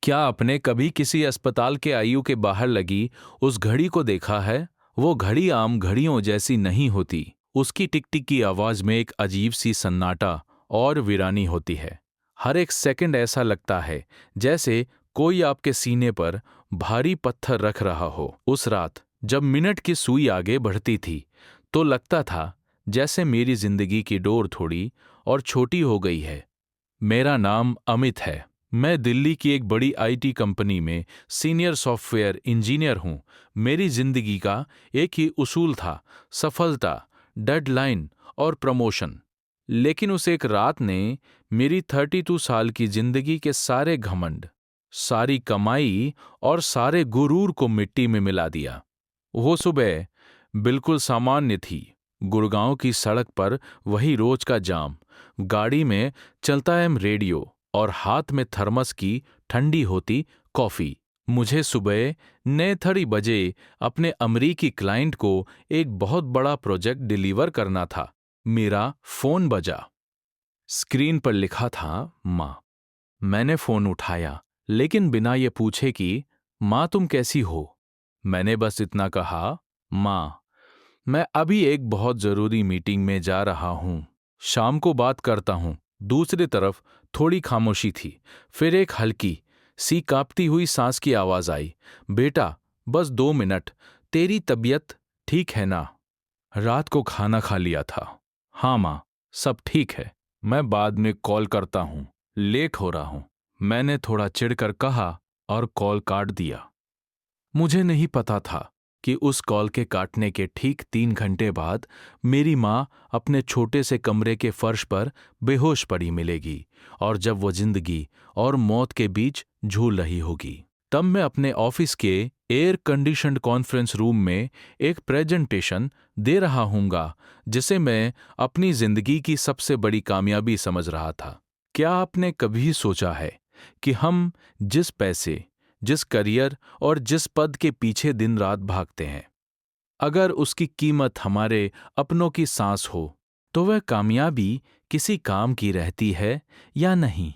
क्या आपने कभी किसी अस्पताल के आईयू के बाहर लगी उस घड़ी को देखा है? वो घड़ी आम घड़ियों जैसी नहीं होती। उसकी टिक टिक की आवाज में एक अजीब सी सन्नाटा और वीरानी होती है। हर एक सेकंड ऐसा लगता है जैसे कोई आपके सीने पर भारी पत्थर रख रहा हो। उस रात जब मिनट की सुई आगे बढ़ती थी तो लगता था जैसे मेरी जिंदगी की डोर थोड़ी और छोटी हो गई है। मेरा नाम अमित है। मैं दिल्ली की एक बड़ी आईटी कंपनी में सीनियर सॉफ्टवेयर इंजीनियर हूं। मेरी जिंदगी का एक ही उसूल था, सफलता, डेडलाइन और प्रमोशन। लेकिन उस एक रात ने मेरी 32 साल की जिंदगी के सारे घमंड, सारी कमाई और सारे गुरूर को मिट्टी में मिला दिया। वो सुबह बिल्कुल सामान्य थी। गुड़गांव की सड़क पर वही रोज का जाम, गाड़ी में चलता एम रेडियो और हाथ में थर्मस की ठंडी होती कॉफी। मुझे सुबह 9:30 बजे अपने अमरीकी क्लाइंट को एक बहुत बड़ा प्रोजेक्ट डिलीवर करना था। मेरा फोन बजा। स्क्रीन पर लिखा था माँ। मैंने फोन उठाया, लेकिन बिना ये पूछे कि माँ तुम कैसी हो। मैंने बस इतना कहा, माँ मैं अभी एक बहुत जरूरी मीटिंग में जा रहा हूं, शाम को बात करता हूं। दूसरी तरफ थोड़ी खामोशी थी। फिर एक हल्की सी कांपती हुई सांस की आवाज आई, बेटा बस 2 मिनट, तेरी तबीयत ठीक है ना? रात को खाना खा लिया था? हाँ माँ, सब ठीक है। मैं बाद में कॉल करता हूं, लेट हो रहा हूं। मैंने थोड़ा चिढ़कर कहा और कॉल काट दिया। मुझे नहीं पता था कि उस कॉल के काटने के ठीक 3 घंटे बाद मेरी माँ अपने छोटे से कमरे के फर्श पर बेहोश पड़ी मिलेगी, और जब वो जिंदगी और मौत के बीच झूल रही होगी। तब मैं अपने ऑफिस के एयर कंडीशन्ड कॉन्फ्रेंस रूम में एक प्रेजेंटेशन दे रहा हूँगा, जिसे मैं अपनी जिंदगी की सबसे बड़ी कामयाबी समझ रहा था। क्या आपने कभी सोचा है कि हम जिस पैसे, जिस करियर और जिस पद के पीछे दिन रात भागते हैं, अगर उसकी कीमत हमारे अपनों की सांस हो, तो वह कामयाबी किसी काम की रहती है या नहीं?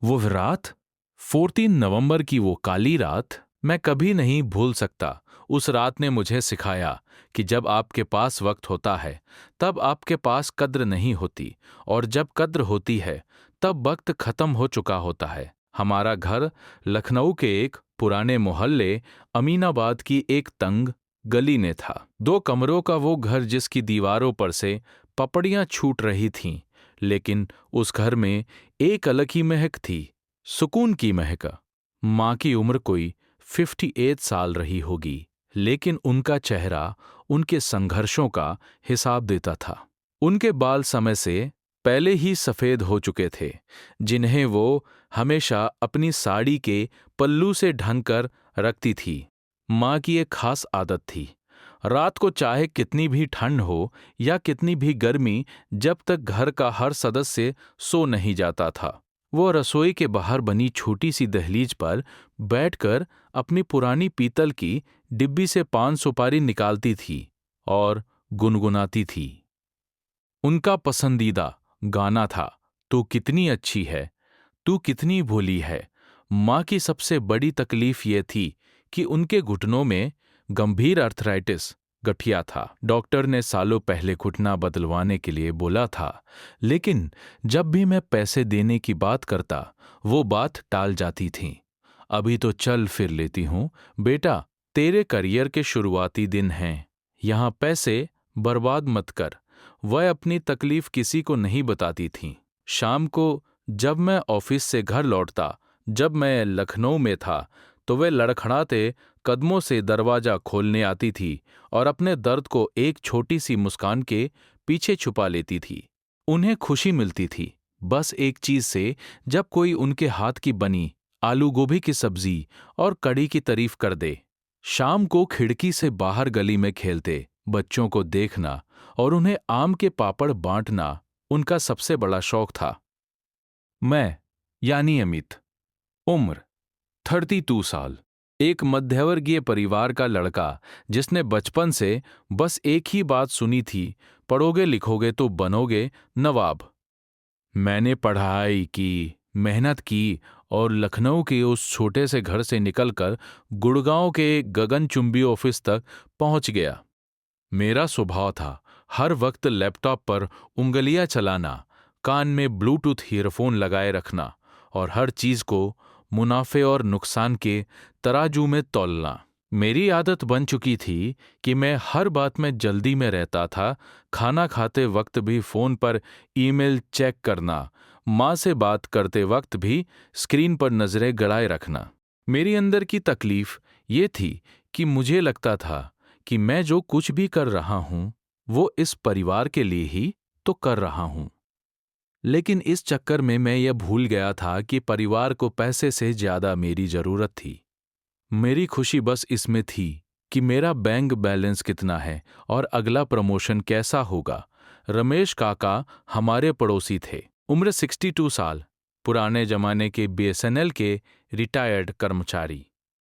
वो रात, 14 नवंबर की वो काली रात, मैं कभी नहीं भूल सकता। उस रात ने मुझे सिखाया कि जब आपके पास वक्त होता है, तब आपके पास कद्र नहीं होती, और जब कद्र होती है, तब वक्त खत्म हो चुका होता है। हमारा घर लखनऊ के एक पुराने मोहल्ले अमीनाबाद की एक तंग गली में था। 2 कमरों का वो घर जिसकी दीवारों पर से पपड़ियां छूट रही थीं, लेकिन उस घर में एक अलग ही महक थी, सुकून की महक। माँ की उम्र कोई 58 साल रही होगी, लेकिन उनका चेहरा उनके संघर्षों का हिसाब देता था। उनके बाल समय से पहले ही सफेद हो चुके थे, जिन्हें वो हमेशा अपनी साड़ी के पल्लू से ढंक कर रखती थी। माँ की एक खास आदत थी, रात को चाहे कितनी भी ठंड हो या कितनी भी गर्मी, जब तक घर का हर सदस्य सो नहीं जाता था, वो रसोई के बाहर बनी छोटी सी दहलीज पर बैठकर अपनी पुरानी पीतल की डिब्बी से पान सुपारी निकालती थी और गुनगुनाती थी। उनका पसंदीदा गाना था, तू कितनी अच्छी है, तू कितनी भोली है। माँ की सबसे बड़ी तकलीफ ये थी कि उनके घुटनों में गंभीर अर्थराइटिस, गठिया था। डॉक्टर ने सालों पहले घुटना बदलवाने के लिए बोला था, लेकिन जब भी मैं पैसे देने की बात करता, वो बात टाल जाती थी। अभी तो चल फिर लेती हूँ बेटा, तेरे करियर के शुरुआती दिन हैं, यहाँ पैसे बर्बाद मत कर। वह अपनी तकलीफ किसी को नहीं बताती थीं। शाम को जब मैं ऑफिस से घर लौटता, जब मैं लखनऊ में था, तो वे लड़खड़ाते कदमों से दरवाजा खोलने आती थी और अपने दर्द को एक छोटी सी मुस्कान के पीछे छुपा लेती थी। उन्हें खुशी मिलती थी बस एक चीज से, जब कोई उनके हाथ की बनी आलू गोभी की सब्जी और कढ़ी की तारीफ कर दे। शाम को खिड़की से बाहर गली में खेलते बच्चों को देखना और उन्हें आम के पापड़ बांटना उनका सबसे बड़ा शौक था। मैं, यानी अमित, उम्र 32 साल, एक मध्यवर्गीय परिवार का लड़का जिसने बचपन से बस एक ही बात सुनी थी, पढ़ोगे लिखोगे तो बनोगे नवाब। मैंने पढ़ाई की, मेहनत की और लखनऊ के उस छोटे से घर से निकलकर गुड़गांव के गगनचुंबी ऑफिस तक पहुंच गया। मेरा स्वभाव था हर वक्त लैपटॉप पर उंगलियां चलाना, कान में ब्लूटूथ ईयरफोन लगाए रखना और हर चीज को मुनाफे और नुकसान के तराजू में तौलना। मेरी आदत बन चुकी थी कि मैं हर बात में जल्दी में रहता था। खाना खाते वक्त भी फोन पर ईमेल चेक करना, माँ से बात करते वक्त भी स्क्रीन पर नजरें गड़ाए रखना। मेरी अंदर की तकलीफ ये थी कि मुझे लगता था कि मैं जो कुछ भी कर रहा हूं वो इस परिवार के लिए ही तो कर रहा हूं। लेकिन इस चक्कर में मैं यह भूल गया था कि परिवार को पैसे से ज्यादा मेरी जरूरत थी। मेरी खुशी बस इसमें थी कि मेरा बैंक बैलेंस कितना है और अगला प्रमोशन कैसा होगा। रमेश काका हमारे पड़ोसी थे, उम्र 62 साल, पुराने जमाने के बीएसएनएल के रिटायर्ड कर्मचारी।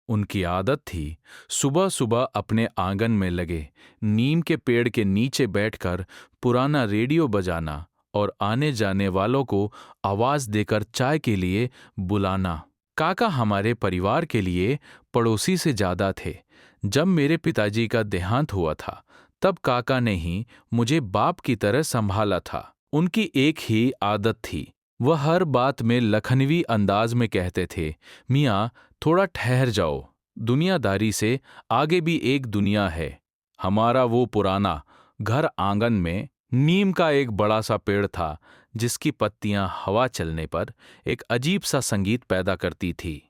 उनकी आदत थी सुबह सुबह अपने आंगन में लगे नीम के पेड़ के नीचे बैठकर पुराना रेडियो बजाना और आने जाने वालों को आवाज देकर चाय के लिए बुलाना। काका हमारे परिवार के लिए पड़ोसी से ज्यादा थे। जब मेरे पिताजी का देहांत हुआ था तब काका ने ही मुझे बाप की तरह संभाला था। उनकी एक ही आदत थी, वह हर बात में लखनवी अंदाज में कहते थे, मियाँ थोड़ा ठहर जाओ, दुनियादारी से आगे भी एक दुनिया है। हमारा वो पुराना घर आंगन में नीम का एक बड़ा सा पेड़ था जिसकी पत्तियां हवा चलने पर एक अजीब सा संगीत पैदा करती थी।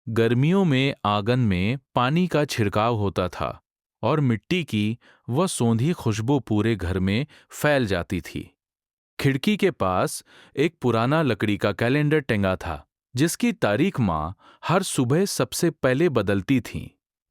गर्मियों में आंगन में पानी का छिड़काव होता था और मिट्टी की वह सौंधी खुशबू पूरे घर में फैल जाती थी। खिड़की के पास एक पुराना लकड़ी का कैलेंडर टंगा था जिसकी तारीख माँ हर सुबह सबसे पहले बदलती थीं।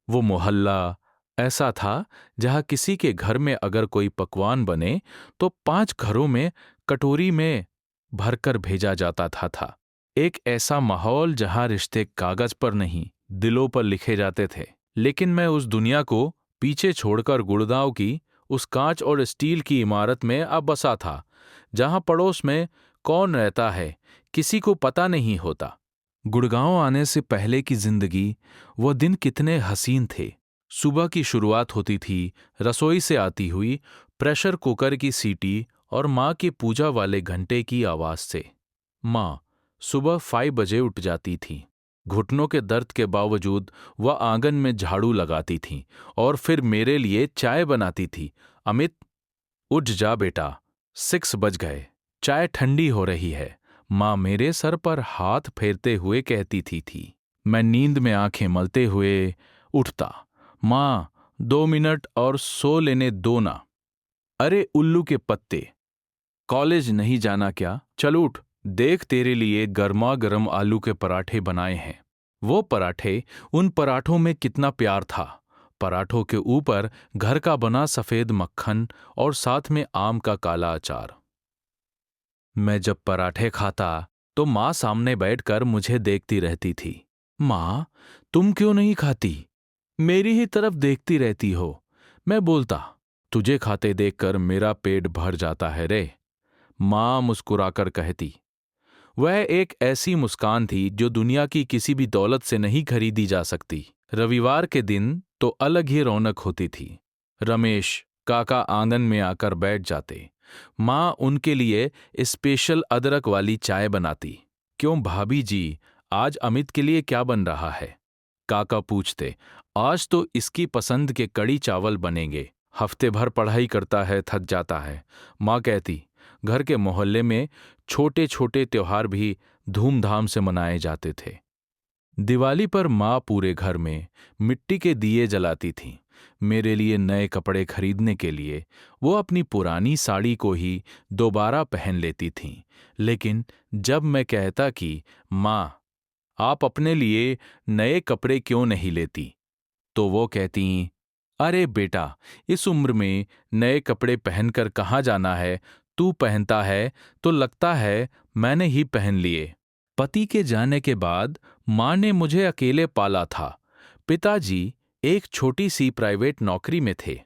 वो मोहल्ला ऐसा था जहाँ किसी के घर में अगर कोई पकवान बने तो 5 घरों में कटोरी में भरकर भेजा जाता था। एक ऐसा माहौल जहाँ रिश्ते कागज पर नहीं दिलों पर लिखे जाते थे। लेकिन मैं उस दुनिया को पीछे छोड़कर गुड़गांव की उस कांच और स्टील की इमारत में अब बसा था जहां पड़ोस में कौन रहता है किसी को पता नहीं होता। गुड़गांव आने से पहले की जिंदगी, वह दिन कितने हसीन थे। सुबह की शुरुआत होती थी रसोई से आती हुई प्रेशर कुकर की सीटी और माँ के पूजा वाले घंटे की आवाज से। माँ सुबह 5 बजे उठ जाती थीं। घुटनों के दर्द के बावजूद वह आंगन में झाड़ू लगाती थीं और फिर मेरे लिए चाय बनाती थी। अमित, उठ जा बेटा, 6 बज गए, चाय ठंडी हो रही है, माँ मेरे सर पर हाथ फेरते हुए कहती थी। मैं नींद में आंखें मलते हुए उठता। माँ 2 मिनट और सो लेने दो ना। अरे उल्लू के पत्ते, कॉलेज नहीं जाना क्या? चल उठ, देख तेरे लिए गर्मा गर्म आलू के पराठे बनाए हैं। वो पराठे, उन पराठों में कितना प्यार था। पराठों के ऊपर घर का बना सफेद मक्खन और साथ में आम का काला अचार। मैं जब पराठे खाता तो माँ सामने बैठकर मुझे देखती रहती थी। माँ, तुम क्यों नहीं खाती? मेरी ही तरफ देखती रहती हो। मैं बोलता, तुझे खाते देखकर मेरा पेट भर जाता है रे। माँ मुस्कुराकर कहती। वह एक ऐसी मुस्कान थी जो दुनिया की किसी भी दौलत से नहीं खरीदी जा सकती। रविवार के दिन तो अलग ही रौनक होती थी। रमेश काका आंगन में आकर बैठ जाते। माँ उनके लिए स्पेशल अदरक वाली चाय बनाती। क्यों भाभी जी, आज अमित के लिए क्या बन रहा है? काका पूछते। आज तो इसकी पसंद के कड़ी चावल बनेंगे। हफ्ते भर पढ़ाई करता है, थक जाता है। माँ कहती। घर के मोहल्ले में छोटे छोटे त्योहार भी धूमधाम से मनाए जाते थे। दिवाली पर माँ पूरे घर में मिट्टी के दिए जलाती थीं। मेरे लिए नए कपड़े खरीदने के लिए वो अपनी पुरानी साड़ी को ही दोबारा पहन लेती थीं। लेकिन जब मैं कहता कि माँ आप अपने लिए नए कपड़े क्यों नहीं लेती, तो वो कहती, अरे बेटा, इस उम्र में नए कपड़े पहनकर कहाँ जाना है? तू पहनता है तो लगता है मैंने ही पहन लिए। पति के जाने के बाद माँ ने मुझे अकेले पाला था। पिताजी एक छोटी सी प्राइवेट नौकरी में थे।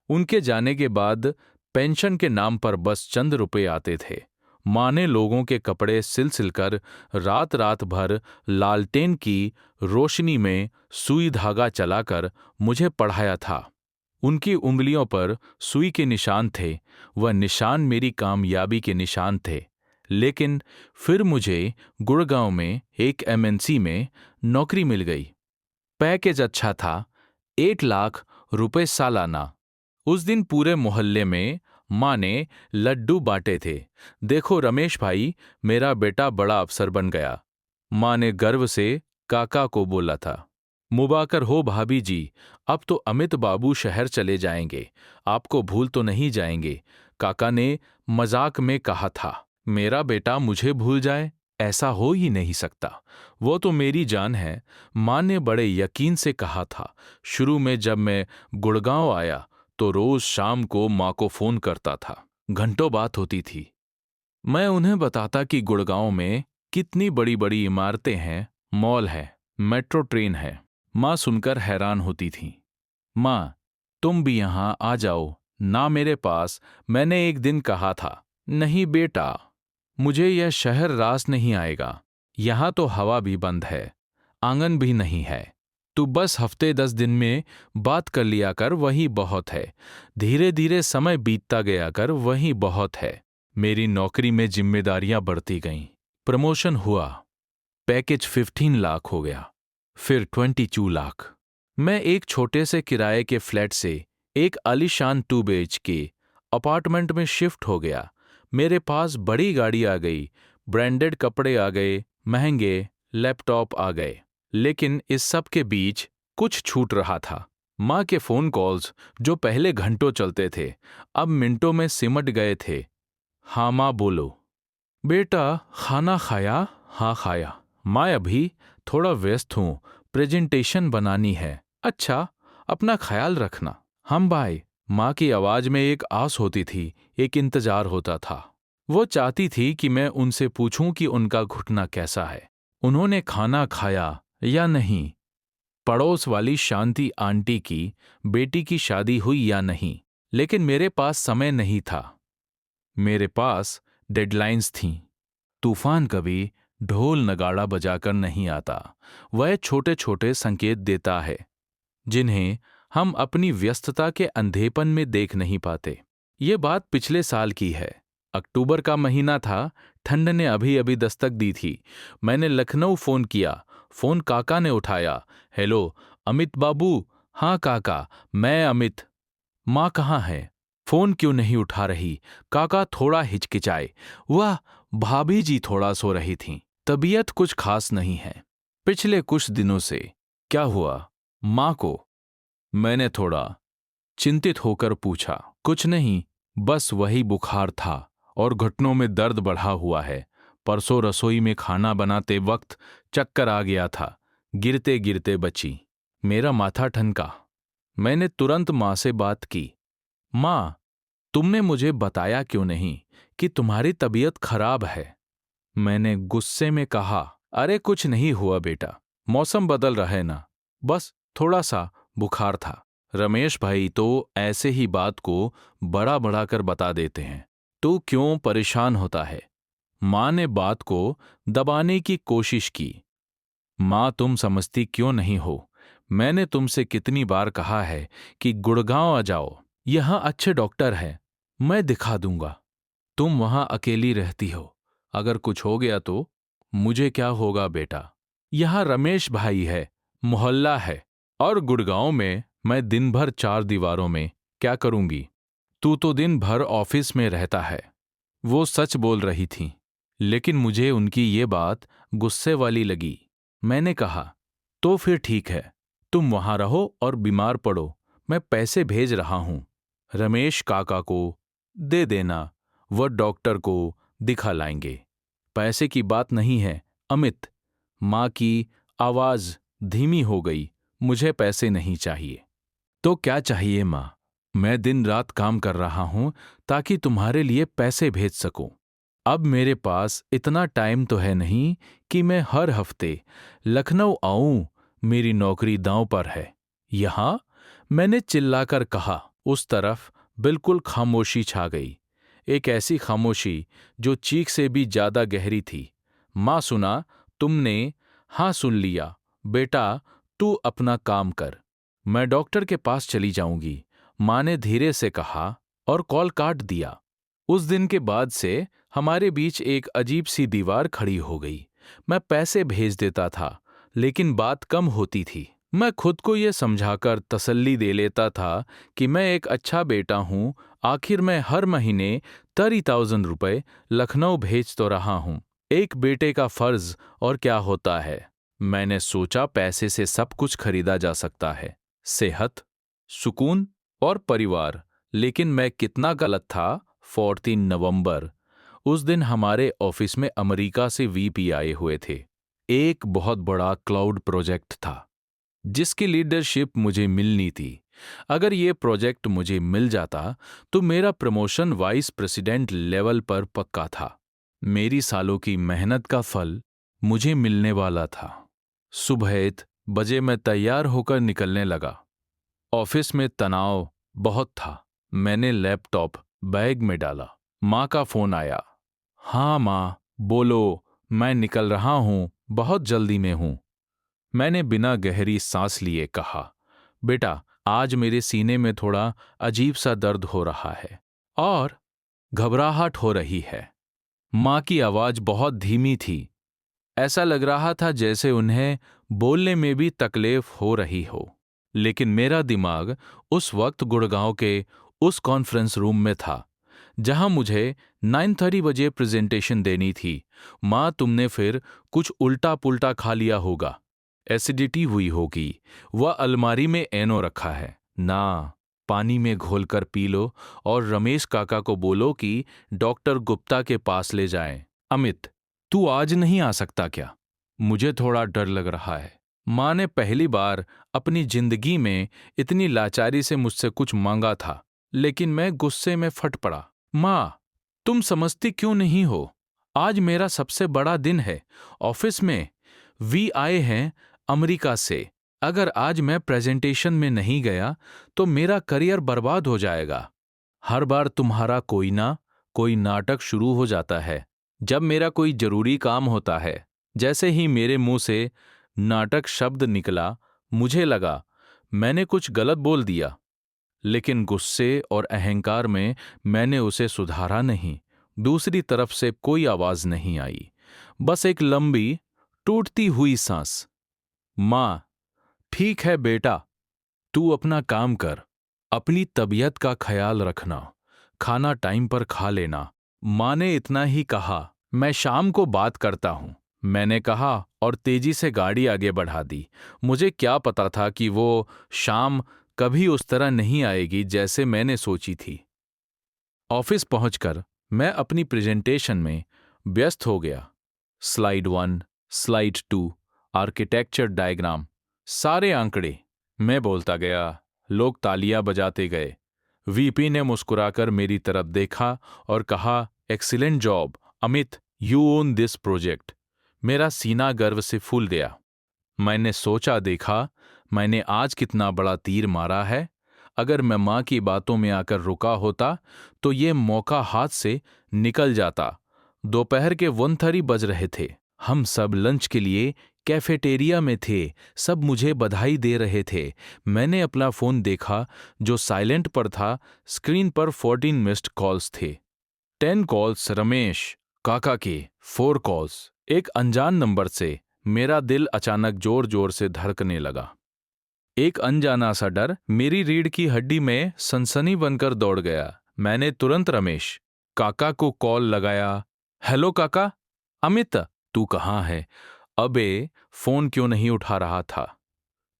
उनके जाने के बाद पेंशन के नाम पर बस चंद रुपए आते थे। माँ ने लोगों के कपड़े सिल कर रात रात भर लालटेन की रोशनी में सुई धागा चलाकर मुझे पढ़ाया था। उनकी उंगलियों पर सुई के निशान थे, वह निशान मेरी कामयाबी के निशान थे। लेकिन फिर मुझे गुड़गांव में एक एमएनसी में नौकरी मिल गई। पैकेज अच्छा था, 1 लाख रुपए सालाना। उस दिन पूरे मोहल्ले में माँ ने लड्डू बांटे थे। देखो रमेश भाई, मेरा बेटा बड़ा अफसर बन गया, माँ ने गर्व से काका को बोला था। मुबारक हो भाभी जी, अब तो अमित बाबू शहर चले जाएंगे, आपको भूल तो नहीं जाएंगे, काका ने मजाक में कहा था। मेरा बेटा मुझे भूल जाए, ऐसा हो ही नहीं सकता, वो तो मेरी जान है, माँ ने बड़े यकीन से कहा था। शुरू में जब मैं गुड़गांव आया तो रोज शाम को माँ को फोन करता था, घंटों बात होती थी। मैं उन्हें बताता कि गुड़गांव में कितनी बड़ी बड़ी इमारतें हैं, मॉल है, मेट्रो ट्रेन है। माँ सुनकर हैरान होती थी। माँ, तुम भी यहां आ जाओ ना मेरे पास, मैंने एक दिन कहा था। नहीं बेटा, मुझे यह शहर रास नहीं आएगा, यहां तो हवा भी बंद है, आंगन भी नहीं है। तू बस हफ्ते 10 दिन में बात कर लिया कर, वही बहुत है। धीरे धीरे समय बीतता गया कर, वही बहुत है। मेरी नौकरी में जिम्मेदारियां बढ़ती गईं। प्रमोशन हुआ, पैकेज 15 लाख हो गया, फिर 22 लाख। मैं एक छोटे से किराए के फ्लैट से एक आलीशान 2 BHK अपार्टमेंट में शिफ्ट हो गया। मेरे पास बड़ी गाड़ी आ गई, ब्रांडेड कपड़े आ गए, महंगे लैपटॉप आ गए। लेकिन इस सब के बीच कुछ छूट रहा था। माँ के फोन कॉल्स जो पहले घंटों चलते थे, अब मिनटों में सिमट गए थे। हाँ माँ बोलो। बेटा खाना खाया? हाँ खाया। माँ अभी थोड़ा व्यस्त हूँ, प्रेजेंटेशन बनानी है। अच्छा, अपना ख्याल रखना। हम बाय। माँ की आवाज में एक आस होती थी, एक इंतजार होता था। वो चाहती थी कि मैं उनसे पूछूं कि उनका घुटना कैसा है, उन्होंने खाना खाया या नहीं, पड़ोस वाली शांति आंटी की बेटी की शादी हुई या नहीं। लेकिन मेरे पास समय नहीं था, मेरे पास डेडलाइंस थीं। तूफान कभी ढोल नगाड़ा बजाकर नहीं आता, वह छोटे छोटे संकेत देता है जिन्हें हम अपनी व्यस्तता के अंधेपन में देख नहीं पाते। ये बात पिछले साल की है। अक्टूबर का महीना था, ठंड ने अभी अभी दस्तक दी थी। मैंने लखनऊ फोन किया, फोन काका ने उठाया। हेलो अमित बाबू। हाँ काका, मैं अमित। माँ कहाँ है? फोन क्यों नहीं उठा रही? काका थोड़ा हिचकिचाए। वाह, भाभी जी थोड़ा सो रही थीं, तबीयत कुछ खास नहीं है पिछले कुछ दिनों से। क्या हुआ माँ को? मैंने थोड़ा चिंतित होकर पूछा। कुछ नहीं, बस वही बुखार था और घुटनों में दर्द बढ़ा हुआ है। परसों रसोई में खाना बनाते वक्त चक्कर आ गया था, गिरते गिरते बची। मेरा माथा ठनका। मैंने तुरंत माँ से बात की। माँ, तुमने मुझे बताया क्यों नहीं कि तुम्हारी तबीयत खराब है? मैंने गुस्से में कहा। अरे कुछ नहीं हुआ बेटा, मौसम बदल रहा है ना, बस थोड़ा सा बुखार था। रमेश भाई तो ऐसे ही बात को बड़ा बड़ा कर बता देते हैं। तू क्यों परेशान होता है? माँ ने बात को दबाने की कोशिश की। माँ तुम समझती क्यों नहीं हो? मैंने तुमसे कितनी बार कहा है कि गुड़गांव आ जाओ, यहाँ अच्छे डॉक्टर हैं, मैं दिखा दूंगा। तुम वहां अकेली रहती हो, अगर कुछ हो गया तो? मुझे क्या होगा बेटा, यहाँ रमेश भाई है, मोहल्ला है, और गुड़गांव में मैं दिन भर 4 दीवारों में क्या करूंगी? तू तो दिन भर ऑफिस में रहता है। वो सच बोल रही थी, लेकिन मुझे उनकी ये बात गुस्से वाली लगी। मैंने कहा, तो फिर ठीक है, तुम वहां रहो और बीमार पड़ो, मैं पैसे भेज रहा हूं। रमेश काका को दे देना, वह डॉक्टर को दिखा लाएंगे। पैसे की बात नहीं है अमित। माँ की आवाज धीमी हो गई। मुझे पैसे नहीं चाहिए। तो क्या चाहिए माँ? मैं दिन रात काम कर रहा हूं ताकि तुम्हारे लिए पैसे भेज सकूं। अब मेरे पास इतना टाइम तो है नहीं कि मैं हर हफ्ते लखनऊ आऊं, मेरी नौकरी दांव पर है। यहां? मैंने चिल्लाकर कहा। उस तरफ बिल्कुल खामोशी छा गई। एक ऐसी खामोशी जो चीख से भी ज्यादा गहरी थी। माँ, सुना तुमने? हाँ, सुन लिया। बेटा, तू अपना काम कर, मैं डॉक्टर के पास चली जाऊंगी, माँ ने धीरे से कहा और कॉल काट दिया। उस दिन के बाद से हमारे बीच एक अजीब सी दीवार खड़ी हो गई। मैं पैसे भेज देता था, लेकिन बात कम होती थी। मैं खुद को ये समझाकर तसल्ली दे लेता था कि मैं एक अच्छा बेटा हूँ, आखिर मैं हर महीने 30,000 रुपए लखनऊ भेज तो रहा हूँ। एक बेटे का फर्ज और क्या होता है। मैंने सोचा पैसे से सब कुछ खरीदा जा सकता है, सेहत, सुकून और परिवार। लेकिन मैं कितना गलत था। 14 नवंबर, उस दिन हमारे ऑफिस में अमेरिका से वीपी आए हुए थे। एक बहुत बड़ा क्लाउड प्रोजेक्ट था जिसकी लीडरशिप मुझे मिलनी थी। अगर ये प्रोजेक्ट मुझे मिल जाता तो मेरा प्रमोशन वाइस प्रेसिडेंट लेवल पर पक्का था। मेरी सालों की मेहनत का फल मुझे मिलने वाला था। सुबह 8 बजे मैं तैयार होकर निकलने लगा। ऑफिस में तनाव बहुत था। मैंने लैपटॉप बैग में डाला। माँ का फोन आया। हाँ माँ, बोलो, मैं निकल रहा हूँ, बहुत जल्दी में हूँ। मैंने बिना गहरी सांस लिए कहा, बेटा, आज मेरे सीने में थोड़ा अजीब सा दर्द हो रहा है और घबराहट हो रही है। माँ की आवाज बहुत धीमी थी। ऐसा लग रहा था जैसे उन्हें बोलने में भी तकलीफ हो रही हो। लेकिन मेरा दिमाग उस वक्त गुड़गांव के उस कॉन्फ्रेंस रूम में था जहां मुझे 9:30 बजे प्रेजेंटेशन देनी थी। माँ, तुमने फिर कुछ उल्टा पुल्टा खा लिया होगा, एसिडिटी हुई होगी। वह अलमारी में एनो रखा है ना, पानी में घोलकर पी लो और रमेश काका को बोलो कि डॉक्टर गुप्ता के पास ले जाएं। अमित, तू आज नहीं आ सकता क्या? मुझे थोड़ा डर लग रहा है। माँ ने पहली बार अपनी जिंदगी में इतनी लाचारी से मुझसे कुछ मांगा था, लेकिन मैं गुस्से में फट पड़ा। माँ, तुम समझती क्यों नहीं हो? आज मेरा सबसे बड़ा दिन है। ऑफिस में वी आए हैं अमेरिका से। अगर आज मैं प्रेजेंटेशन में नहीं गया तो मेरा करियर बर्बाद हो जाएगा। हर बार तुम्हारा कोई ना कोई नाटक शुरू हो जाता है जब मेरा कोई जरूरी काम होता है। जैसे ही मेरे मुंह से नाटक शब्द निकला, मुझे लगा मैंने कुछ गलत बोल दिया, लेकिन गुस्से और अहंकार में मैंने उसे सुधारा नहीं। दूसरी तरफ से कोई आवाज नहीं आई, बस एक लंबी टूटती हुई सांस। माँ, ठीक है बेटा, तू अपना काम कर, अपनी तबीयत का ख्याल रखना, खाना टाइम पर खा लेना। माँ ने इतना ही कहा। मैं शाम को बात करता हूँ, मैंने कहा और तेजी से गाड़ी आगे बढ़ा दी। मुझे क्या पता था कि वो शाम कभी उस तरह नहीं आएगी जैसे मैंने सोची थी। ऑफिस पहुंचकर मैं अपनी प्रेजेंटेशन में व्यस्त हो गया। स्लाइड 1, स्लाइड 2, आर्किटेक्चर डायग्राम, सारे आंकड़े। मैं बोलता गया, लोग तालियां बजाते गए। वीपी ने मुस्कुराकर मेरी तरफ देखा और कहा, excellent job Amit, you own this project. मेरा सीना गर्व से फूल गया। मैंने सोचा, देखा मैंने आज कितना बड़ा तीर मारा है। अगर मैं माँ की बातों में आकर रुका होता तो ये मौका हाथ से निकल जाता। दोपहर के 1:30 बज रहे थे। हम सब लंच के लिए कैफेटेरिया में थे। सब मुझे बधाई दे रहे थे। मैंने अपना फोन देखा जो साइलेंट पर था। स्क्रीन पर 14 मिस्ड कॉल्स थे। 10 कॉल्स रमेश काका के, 4 कॉल्स एक अनजान नंबर से। मेरा दिल अचानक जोर जोर से धड़कने लगा। एक अनजाना सा डर मेरी रीढ़ की हड्डी में सनसनी बनकर दौड़ गया। मैंने तुरंत रमेश काका को कॉल लगाया। हेलो काका। अमित, तू कहाँ है? अबे, फोन क्यों नहीं उठा रहा था?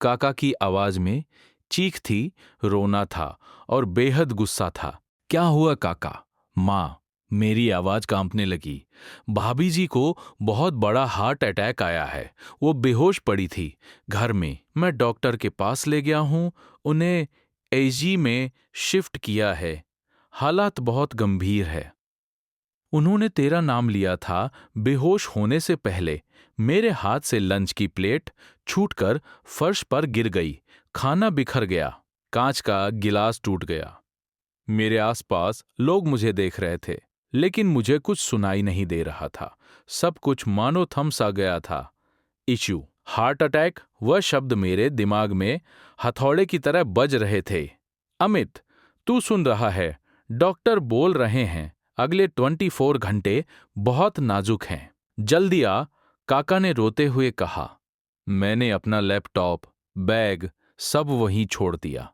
काका की आवाज में चीख थी, रोना था और बेहद गुस्सा था। क्या हुआ काका? माँ, मेरी आवाज कांपने लगी। भाभी जी को बहुत बड़ा हार्ट अटैक आया है, वो बेहोश पड़ी थी। घर में मैं डॉक्टर के पास ले गया हूँ, उन्हें एजी में शिफ्ट किया है। हालात बहुत गंभीर है। उन्होंने तेरा नाम लिया था। बेहोश होने से पहले मेरे हाथ से लंच की प्लेट छूटकर फर्श पर गिर गई। खाना बिखर गया, कांच का गिलास टूट गया। मेरे आसपास लोग मुझे देख रहे थे, लेकिन मुझे कुछ सुनाई नहीं दे रहा था। सब कुछ मानो थम सा गया था। इश्यू, हार्ट अटैक, वह शब्द मेरे दिमाग में हथौड़े की तरह बज रहे थे। अमित, तू सुन रहा है? डॉक्टर बोल रहे हैं अगले 24 घंटे बहुत नाजुक हैं। जल्दी आ, काका ने रोते हुए कहा। मैंने अपना लैपटॉप, बैग सब वहीं छोड़ दिया।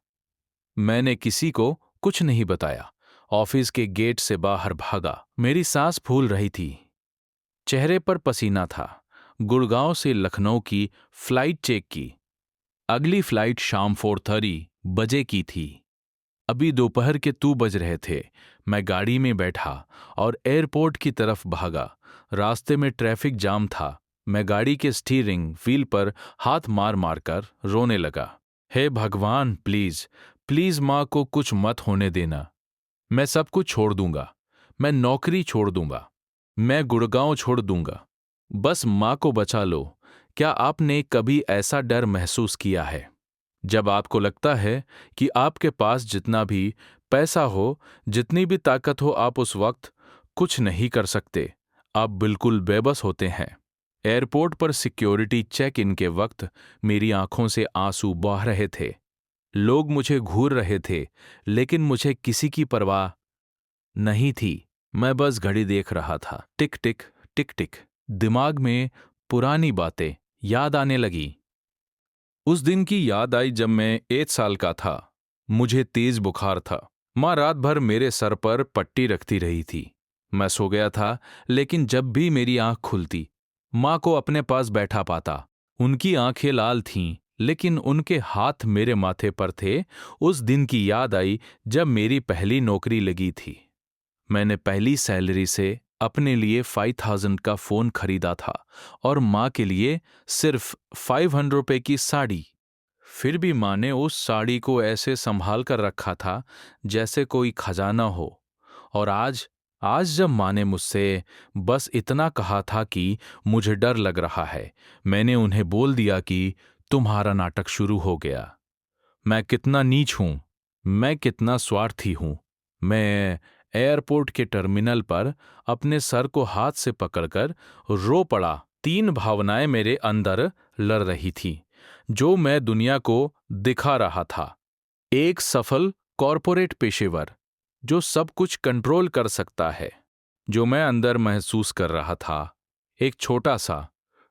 मैंने किसी को कुछ नहीं बताया। ऑफिस के गेट से बाहर भागा। मेरी सांस फूल रही थी, चेहरे पर पसीना था। गुड़गांव से लखनऊ की फ्लाइट चेक की। अगली फ्लाइट शाम 4:30 बजे की थी। अभी दोपहर के 2 बज रहे थे। मैं गाड़ी में बैठा और एयरपोर्ट की तरफ भागा। रास्ते में ट्रैफिक जाम था। मैं गाड़ी के स्टीयरिंग व्हील पर हाथ मार मार कर रोने लगा। हे भगवान, प्लीज प्लीज माँ को कुछ मत होने देना। मैं सब कुछ छोड़ दूंगा। मैं नौकरी छोड़ दूंगा। मैं गुड़गांव छोड़ दूंगा। बस माँ को बचा लो। क्या आपने कभी ऐसा डर महसूस किया है जब आपको लगता है कि आपके पास जितना भी पैसा हो, जितनी भी ताकत हो, आप उस वक्त कुछ नहीं कर सकते? आप बिल्कुल बेबस होते हैं। एयरपोर्ट पर सिक्योरिटी चेक इन के वक्त मेरी आंखों से आंसू बह रहे थे। लोग मुझे घूर रहे थे, लेकिन मुझे किसी की परवाह नहीं थी। मैं बस घड़ी देख रहा था। टिक टिक टिक टिक। दिमाग में पुरानी बातें याद आने लगी। उस दिन की याद आई जब मैं 1 साल का था। मुझे तेज बुखार था। माँ रात भर मेरे सर पर पट्टी रखती रही थी। मैं सो गया था, लेकिन जब भी मेरी आंख खुलती, माँ को अपने पास बैठा पाता। उनकी आंखें लाल थीं, लेकिन उनके हाथ मेरे माथे पर थे। उस दिन की याद आई जब मेरी पहली नौकरी लगी थी। मैंने पहली सैलरी से अपने लिए 5000 का फोन खरीदा था और माँ के लिए सिर्फ 500 रुपए की साड़ी। फिर भी माँ ने उस साड़ी को ऐसे संभाल कर रखा था जैसे कोई खजाना हो। और आज आज जब माँ ने मुझसे बस इतना कहा था कि मुझे डर लग रहा है, मैंने उन्हें बोल दिया कि तुम्हारा नाटक शुरू हो गया। मैं कितना नीच हूं, मैं कितना स्वार्थी हूं। मैं एयरपोर्ट के टर्मिनल पर अपने सर को हाथ से पकड़कर रो पड़ा। 3 भावनाएं मेरे अंदर लड़ रही थी जो मैं दुनिया को दिखा रहा था। एक सफल कॉरपोरेट पेशेवर जो सब कुछ कंट्रोल कर सकता है, जो मैं अंदर महसूस कर रहा था। एक छोटा सा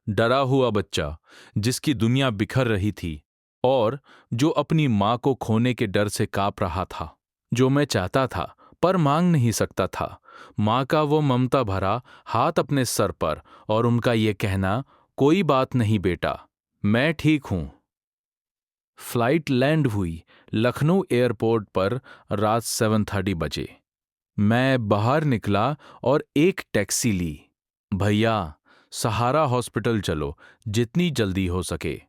डरा हुआ बच्चा जिसकी दुनिया बिखर रही थी और जो अपनी माँ को खोने के डर से कांप रहा था। जो मैं चाहता था पर मांग नहीं सकता था। माँ का वो ममता भरा हाथ अपने सर पर और उनका ये कहना, कोई बात नहीं बेटा, मैं ठीक हूं। फ्लाइट लैंड हुई लखनऊ एयरपोर्ट पर रात 7:30 बजे। मैं बाहर निकला और एक टैक्सी ली। भैया, सहारा हॉस्पिटल चलो, जितनी जल्दी हो सके।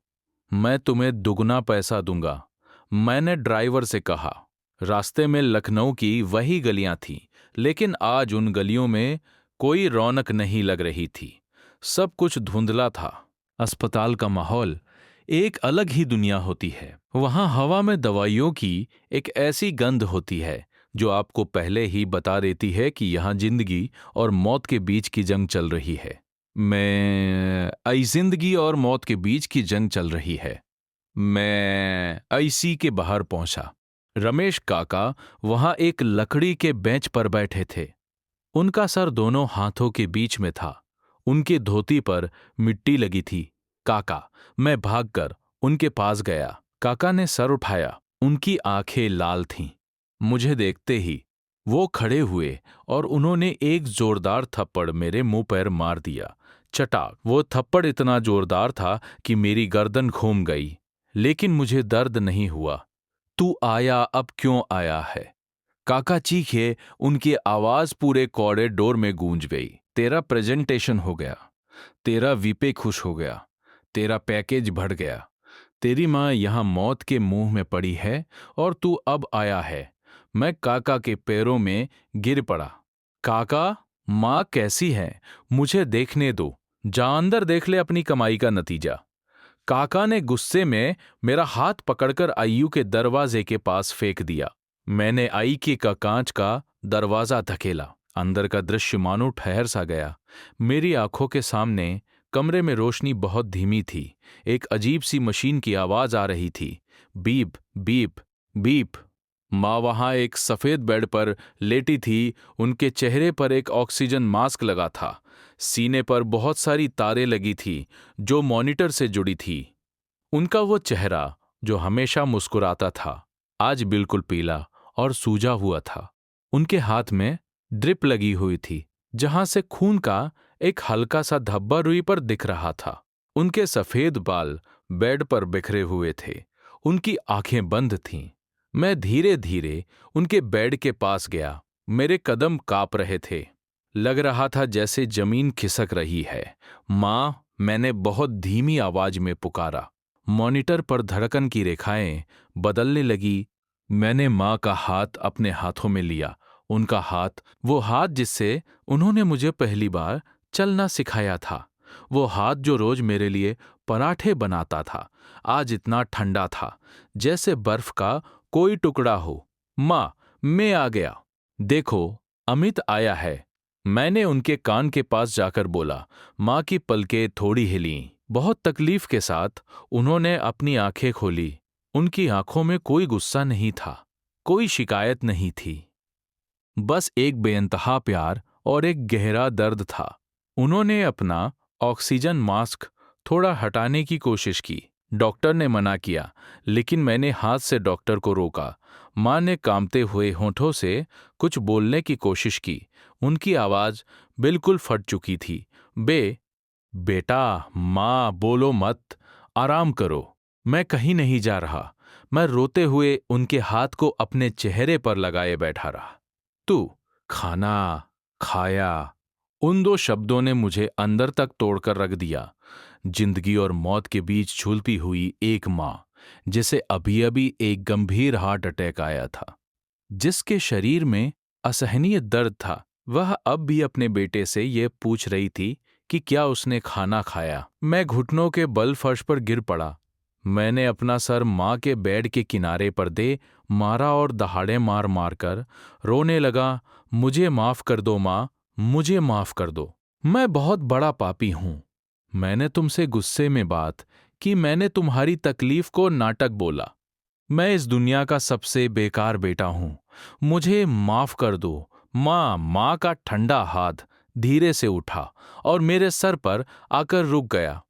मैं तुम्हें दुगना पैसा दूंगा, मैंने ड्राइवर से कहा। रास्ते में लखनऊ की वही गलियां थीं, लेकिन आज उन गलियों में कोई रौनक नहीं लग रही थी। सब कुछ धुंधला था। अस्पताल का माहौल एक अलग ही दुनिया होती है। वहां हवा में दवाइयों की एक ऐसी गंध होती है जो आपको पहले ही बता देती है कि यहां जिंदगी और मौत के बीच की जंग चल रही है। जिंदगी और मौत के बीच की जंग चल रही है। मैं आईसी के बाहर पहुंचा। रमेश काका वहां एक लकड़ी के बेंच पर बैठे थे। उनका सर दोनों हाथों के बीच में था। उनके धोती पर मिट्टी लगी थी। काका, मैं भागकर उनके पास गया। काका ने सर उठाया। उनकी आंखें लाल थीं। मुझे देखते ही वो खड़े हुए और उन्होंने एक जोरदार थप्पड़ मेरे मुंह पर मार दिया। चटाक। वो थप्पड़ इतना जोरदार था कि मेरी गर्दन घूम गई, लेकिन मुझे दर्द नहीं हुआ। तू आया, अब क्यों आया है? काका चीखे। उनकी आवाज पूरे कॉरिडोर में गूंज गई। तेरा प्रेजेंटेशन हो गया, तेरा वीपे खुश हो गया, तेरा पैकेज बढ़ गया। तेरी माँ यहां मौत के मुंह में पड़ी है और तू अब आया है। मैं काका के पैरों में गिर पड़ा। काका, माँ कैसी है? मुझे देखने दो। जा अंदर देख ले अपनी कमाई का नतीजा। काका ने गुस्से में मेरा हाथ पकड़कर आईयू के दरवाजे के पास फेंक दिया। मैंने आईके का कांच का दरवाजा धकेला। अंदर का दृश्य मानो ठहर सा गया। मेरी आंखों के सामने कमरे में रोशनी बहुत धीमी थी। एक अजीब सी मशीन की आवाज आ रही थी, बीप बीप बीप। माँ वहां एक सफेद बेड पर लेटी थी। उनके चेहरे पर एक ऑक्सीजन मास्क लगा था। सीने पर बहुत सारी तारें लगी थी जो मॉनिटर से जुड़ी थी। उनका वो चेहरा जो हमेशा मुस्कुराता था, आज बिल्कुल पीला और सूजा हुआ था। उनके हाथ में ड्रिप लगी हुई थी, जहां से खून का एक हल्का सा धब्बा रुई पर दिख रहा था। उनके सफेद बाल बेड पर बिखरे हुए थे। उनकी आंखें बंद थीं। मैं धीरे धीरे उनके बेड के पास गया। मेरे कदम कांप रहे थे। लग रहा था जैसे जमीन खिसक रही है। माँ, मैंने बहुत धीमी आवाज में पुकारा। मॉनिटर पर धड़कन की रेखाएं बदलने लगी। मैंने माँ का हाथ अपने हाथों में लिया। उनका हाथ, वो हाथ जिससे उन्होंने मुझे पहली बार चलना सिखाया था। वो हाथ जो रोज मेरे लिए पराठे बनाता था, आज इतना ठंडा था जैसे बर्फ का कोई टुकड़ा हो। माँ, मैं आ गया। देखो, अमित आया है। मैंने उनके कान के पास जाकर बोला। माँ की पलकें थोड़ी हिलीं। बहुत तकलीफ के साथ उन्होंने अपनी आंखें खोली। उनकी आंखों में कोई गुस्सा नहीं था, कोई शिकायत नहीं थी, बस एक बेइंतहा प्यार और एक गहरा दर्द था। उन्होंने अपना ऑक्सीजन मास्क थोड़ा हटाने की कोशिश की। डॉक्टर ने मना किया, लेकिन मैंने हाथ से डॉक्टर को रोका। माँ ने कांपते हुए होठों से कुछ बोलने की कोशिश की। उनकी आवाज बिल्कुल फट चुकी थी। बेटा, माँ, बोलो मत, आराम करो। मैं कहीं नहीं जा रहा। मैं रोते हुए उनके हाथ को अपने चेहरे पर लगाए बैठा रहा। तू खाना खाया, उन दो शब्दों ने मुझे अंदर तक तोड़कर रख दिया। जिंदगी और मौत के बीच झूलती हुई एक माँ, जिसे अभी अभी एक गंभीर हार्ट अटैक आया था, जिसके शरीर में असहनीय दर्द था, वह अब भी अपने बेटे से ये पूछ रही थी कि क्या उसने खाना खाया। मैं घुटनों के बल फर्श पर गिर पड़ा। मैंने अपना सर माँ के बेड के किनारे पर दे मारा और दहाड़े मार मार कर रोने लगा। मुझे माफ कर दो माँ, मुझे माफ कर दो। मैं बहुत बड़ा पापी हूं। मैंने तुमसे गुस्से में बात की। मैंने तुम्हारी तकलीफ को नाटक बोला। मैं इस दुनिया का सबसे बेकार बेटा हूं। मुझे माफ कर दो माँ। माँ का ठंडा हाथ धीरे से उठा और मेरे सर पर आकर रुक गया।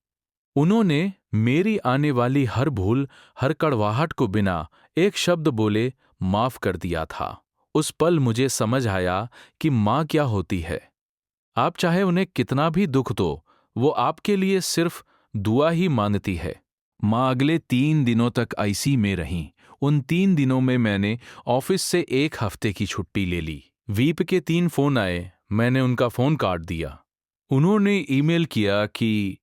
उन्होंने मेरी आने वाली हर भूल, हर कड़वाहट को बिना एक शब्द बोले माफ कर दिया था। उस पल मुझे समझ आया कि माँ क्या होती है। आप चाहे उन्हें कितना भी दुख दो, वो आपके लिए सिर्फ दुआ ही मांगती है। माँ अगले 3 दिनों तक आईसी में रहीं। उन 3 दिनों में मैंने ऑफिस से 1 हफ्ते की छुट्टी ले ली। वीप के 3 फोन आए, मैंने उनका फोन काट दिया। उन्होंने ईमेल किया कि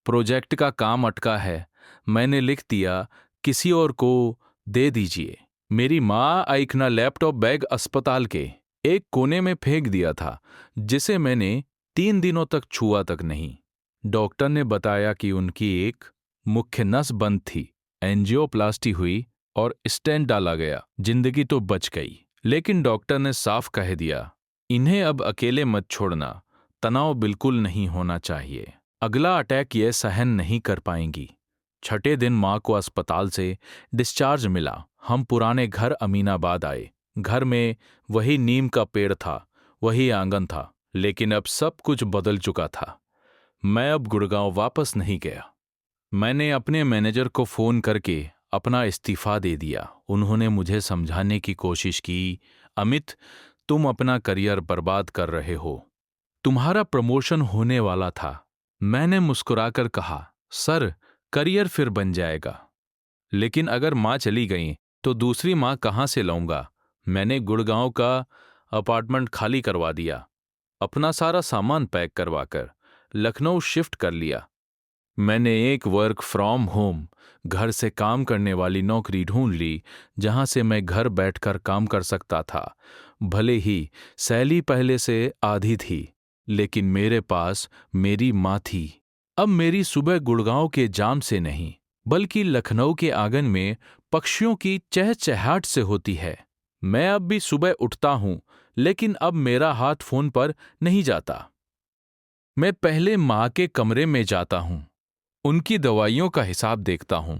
प्रोजेक्ट का काम अटका है। मैंने लिख दिया, किसी और को दे दीजिए। मेरी माँ आइकना लैपटॉप बैग अस्पताल के एक कोने में फेंक दिया था, जिसे मैंने 3 दिनों तक छुआ तक नहीं। डॉक्टर ने बताया कि उनकी एक मुख्य नस बंद थी, एंजियोप्लास्टी हुई और स्टेंट डाला गया। जिंदगी तो बच गई, लेकिन डॉक्टर ने साफ कह दिया, इन्हें अब अकेले मत छोड़ना। तनाव बिल्कुल नहीं होना चाहिए। अगला अटैक ये सहन नहीं कर पाएंगी। 6ठे दिन माँ को अस्पताल से डिस्चार्ज मिला। हम पुराने घर अमीनाबाद आए। घर में वही नीम का पेड़ था, वही आंगन था, लेकिन अब सब कुछ बदल चुका था। मैं अब गुड़गांव वापस नहीं गया। मैंने अपने मैनेजर को फोन करके अपना इस्तीफा दे दिया। उन्होंने मुझे समझाने की कोशिश की, अमित, तुम अपना करियर बर्बाद कर रहे हो। तुम्हारा प्रमोशन होने वाला था। मैंने मुस्कुराकर कहा, सर, करियर फिर बन जाएगा, लेकिन अगर माँ चली गई तो दूसरी माँ कहाँ से लाऊंगा। मैंने गुड़गांव का अपार्टमेंट खाली करवा दिया। अपना सारा सामान पैक करवाकर लखनऊ शिफ्ट कर लिया। मैंने एक वर्क फ्रॉम होम, घर से काम करने वाली नौकरी ढूंढ ली, जहां से मैं घर बैठकर काम कर सकता था। भले ही सैलरी पहले से आधी थी, लेकिन मेरे पास मेरी माँ थी। अब मेरी सुबह गुड़गांव के जाम से नहीं, बल्कि लखनऊ के आंगन में पक्षियों की चहचहाट से होती है। मैं अब भी सुबह उठता हूं, लेकिन अब मेरा हाथ फोन पर नहीं जाता। मैं पहले माँ के कमरे में जाता हूं, उनकी दवाइयों का हिसाब देखता हूं,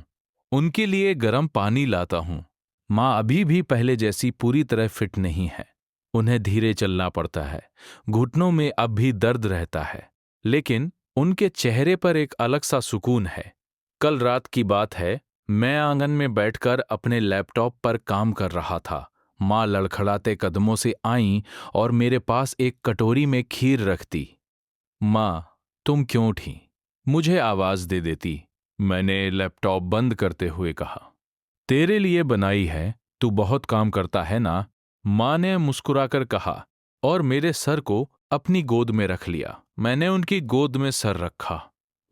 उनके लिए गर्म पानी लाता हूं। माँ अभी भी पहले जैसी पूरी तरह फिट नहीं है। उन्हें धीरे चलना पड़ता है, घुटनों में अब भी दर्द रहता है, लेकिन उनके चेहरे पर एक अलग सा सुकून है। कल रात की बात है, मैं आंगन में बैठकर अपने लैपटॉप पर काम कर रहा था। माँ लड़खड़ाते कदमों से आईं और मेरे पास एक कटोरी में खीर रखती। माँ, तुम क्यों उठी? मुझे आवाज दे देती। मैंने लैपटॉप बंद करते हुए कहा, तेरे लिए बनाई है, तू बहुत काम करता है ना? माँ ने मुस्कुराकर कहा और मेरे सर को अपनी गोद में रख लिया। मैंने उनकी गोद में सर रखा।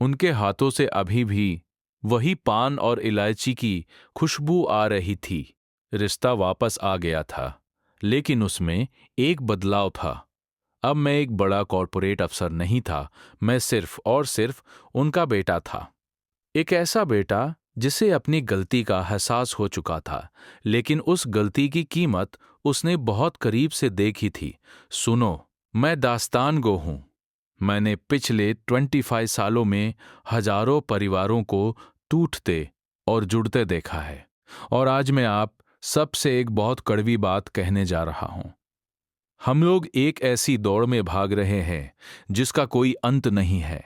उनके हाथों से अभी भी वही पान और इलायची की खुशबू आ रही थी। रिश्ता वापस आ गया था, लेकिन उसमें एक बदलाव था। अब मैं एक बड़ा कॉर्पोरेट अफसर नहीं था, मैं सिर्फ और सिर्फ उनका बेटा था। एक ऐसा बेटा जिसे अपनी गलती का एहसास हो चुका था, लेकिन उस गलती की कीमत उसने बहुत करीब से देखी थी। सुनो, मैं दास्तान गो हूं। मैंने पिछले 25 सालों में हजारों परिवारों को टूटते और जुड़ते देखा है, और आज मैं आप सबसे एक बहुत कड़वी बात कहने जा रहा हूं। हम लोग एक ऐसी दौड़ में भाग रहे हैं जिसका कोई अंत नहीं है।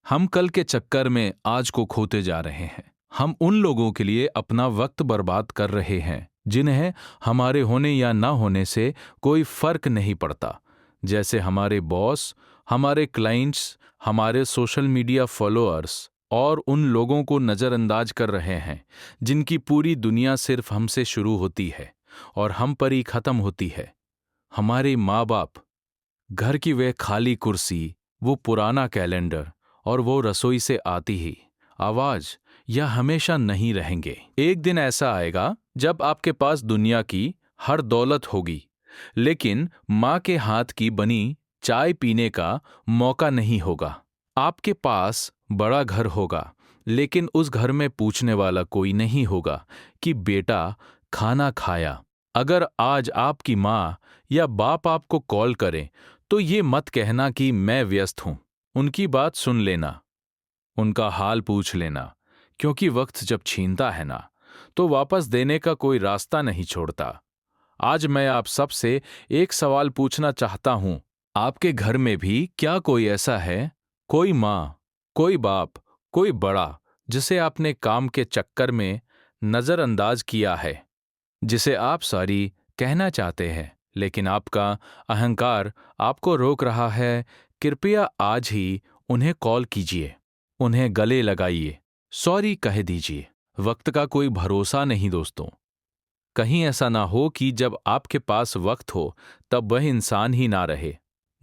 हम कल के चक्कर में आज को खोते जा रहे हैं। हम उन लोगों के लिए अपना वक्त बर्बाद कर रहे हैं जिन्हें हमारे होने या ना होने से कोई फर्क नहीं पड़ता, जैसे हमारे बॉस, हमारे क्लाइंट्स, हमारे सोशल मीडिया फॉलोअर्स, और उन लोगों को नज़रअंदाज कर रहे हैं जिनकी पूरी दुनिया सिर्फ हमसे शुरू होती है और हम पर ही खत्म होती है। हमारे माँ बाप, घर की वह खाली कुर्सी, वो पुराना कैलेंडर और वो रसोई से आती ही आवाज, यह हमेशा नहीं रहेंगे। एक दिन ऐसा आएगा जब आपके पास दुनिया की हर दौलत होगी, लेकिन माँ के हाथ की बनी चाय पीने का मौका नहीं होगा। आपके पास बड़ा घर होगा, लेकिन उस घर में पूछने वाला कोई नहीं होगा कि बेटा खाना खाया। अगर आज आपकी माँ या बाप आपको कॉल करें, तो ये मत कहना कि मैं व्यस्त हूं। उनकी बात सुन लेना, उनका हाल पूछ लेना, क्योंकि वक्त जब छीनता है ना, तो वापस देने का कोई रास्ता नहीं छोड़ता। आज मैं आप सबसे एक सवाल पूछना चाहता हूं। आपके घर में भी क्या कोई ऐसा है, कोई माँ, कोई बाप, कोई बड़ा, जिसे आपने काम के चक्कर में नजरअंदाज किया है, जिसे आप सॉरी कहना चाहते हैं, लेकिन आपका अहंकार आपको रोक रहा है? कृपया आज ही उन्हें कॉल कीजिए, उन्हें गले लगाइए, सॉरी कह दीजिए। वक्त का कोई भरोसा नहीं दोस्तों। कहीं ऐसा ना हो कि जब आपके पास वक्त हो तब वह इंसान ही ना रहे।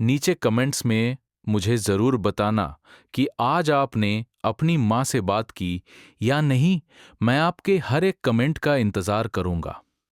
नीचे कमेंट्स में मुझे जरूर बताना कि आज आपने अपनी माँ से बात की या नहीं। मैं आपके हर एक कमेंट का इंतजार करूंगा।